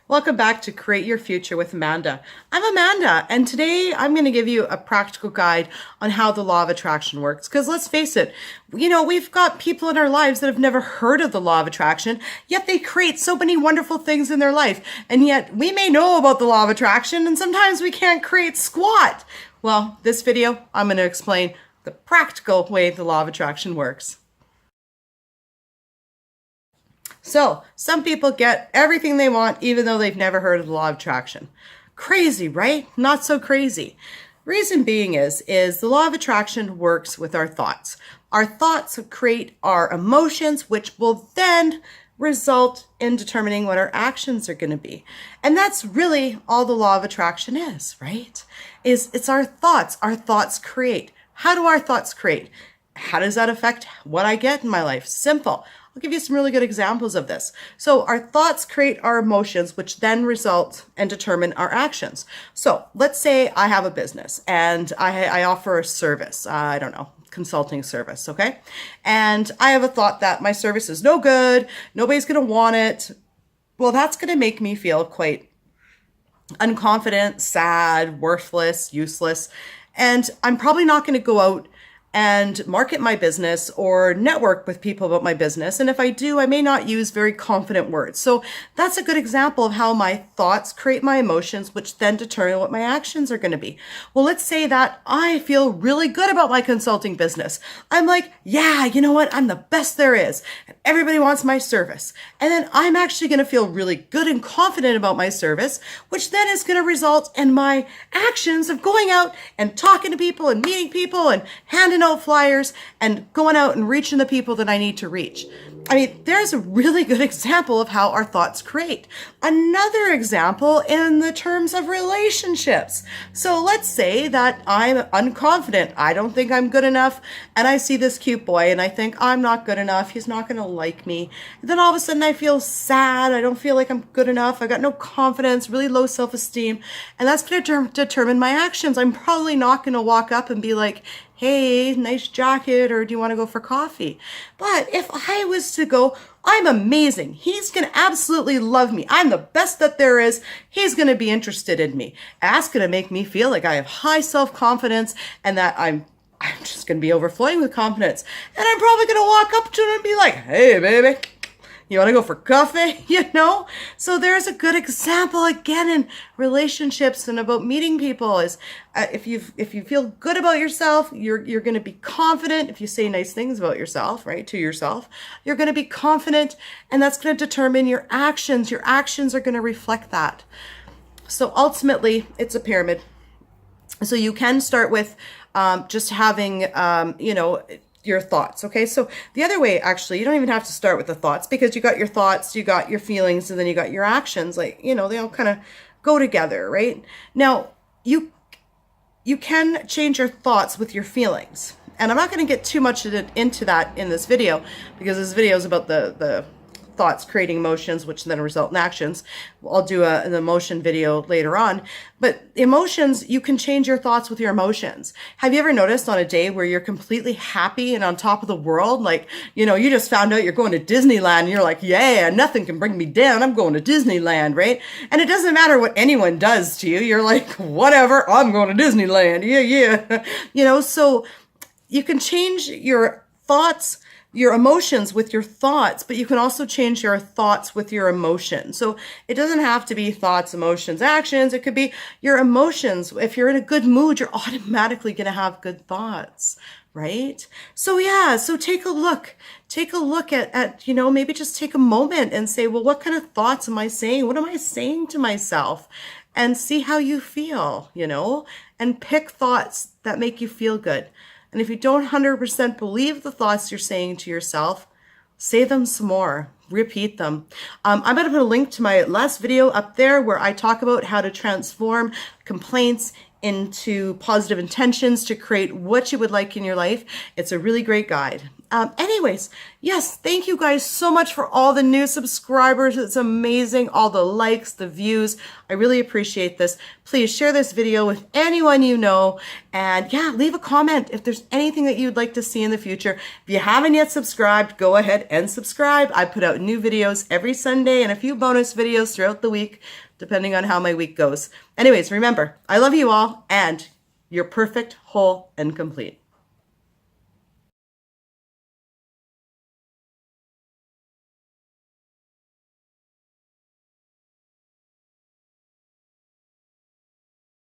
Welcome back to Create Your Future with Amanda. I'm Amanda, and today I'm going to give you a practical guide on how the law of attraction works. Because let's face it, we've got people in our lives that have never heard of the law of attraction, yet they create so many wonderful things in their life. And yet we may know about the law of attraction, and sometimes we can't create squat. Well, this video, I'm going to explain the practical way the law of attraction works. So some people get everything they want even though they've never heard of the law of attraction. Crazy, right? Not so crazy. Reason being is the law of attraction works with our thoughts. Our thoughts create our emotions, which will then result in determining what our actions are going to be. And that's really all the law of attraction is, right? It's our thoughts. Our thoughts create. How do our thoughts create? How does that affect what I get in my life? Simple. I'll give you some really good examples of this. So our thoughts create our emotions, which then result and determine our actions. So let's say I have a business and I offer a service. I don't know, consulting service, okay? And I have a thought that my service is no good. Nobody's going to want it. Well, that's going to make me feel quite unconfident, sad, worthless, useless. And I'm probably not going to go out and market my business or network with people about my business. And if I do, I may not use very confident words. So that's a good example of how my thoughts create my emotions, which then determine what my actions are going to be. Well, let's say that I feel really good about my consulting business. I'm like, yeah, you know what? I'm the best there is. And everybody wants my service. And then I'm actually going to feel really good and confident about my service, which then is going to result in my actions of going out and talking to people and meeting people and handing out flyers and going out and reaching the people that I need to reach. I mean, there's a really good example of how our thoughts create. Another example in the terms of relationships. So let's say that I'm unconfident. I don't think I'm good enough. And I see this cute boy and I think I'm not good enough. He's not going to like me. And then all of a sudden I feel sad. I don't feel like I'm good enough. I got no confidence, really low self-esteem. And that's going to determine my actions. I'm probably not going to walk up and be like, hey, nice jacket, or do you want to go for coffee? But if I was to go, I'm amazing. He's going to absolutely love me. I'm the best that there is. He's going to be interested in me. That's going to make me feel like I have high self-confidence and that I'm just going to be overflowing with confidence. And I'm probably going to walk up to him and be like, hey, baby, you want to go for coffee? So there's a good example again in relationships and about meeting people is if you feel good about yourself, you're going to be confident. If you say nice things about yourself, right, to yourself, you're going to be confident, and that's going to determine your actions. Your actions are going to reflect that. So ultimately, it's a pyramid. So you can start with just having, your thoughts. Okay. So the other way, actually, you don't even have to start with the thoughts because you got your thoughts, you got your feelings, and then you got your actions. Like, they all kind of go together, right? Now, you can change your thoughts with your feelings. And I'm not going to get too much into that in this video because this video is about the thoughts creating emotions, which then result in actions. I'll do an emotion video later on. But emotions, you can change your thoughts with your emotions. Have you ever noticed on a day where you're completely happy and on top of the world? Like, you just found out you're going to Disneyland and you're like, yeah, nothing can bring me down. I'm going to Disneyland, right? And it doesn't matter what anyone does to you. You're like, whatever, I'm going to Disneyland. Yeah. So you can change your thoughts, your emotions with your thoughts, but you can also change your thoughts with your emotions. So it doesn't have to be thoughts, emotions, actions. It could be your emotions. If you're in a good mood, you're automatically going to have good thoughts, right? So so take a look at, maybe just take a moment and say, well, what kind of thoughts am I saying? What am I saying to myself? And see how you feel, and pick thoughts that make you feel good. And if you don't 100% believe the thoughts you're saying to yourself, say them some more, repeat them. I'm going to put a link to my last video up there where I talk about how to transform complaints into positive intentions to create what you would like in your life. It's a really great guide. Anyways, yes, thank you guys so much for all the new subscribers. It's amazing. All the likes, the views. I really appreciate this. Please share this video with anyone you know. And yeah, leave a comment if there's anything that you'd like to see in the future. If you haven't yet subscribed, go ahead and subscribe. I put out new videos every Sunday and a few bonus videos throughout the week, depending on how my week goes. Anyways, remember, I love you all and you're perfect, whole, and complete.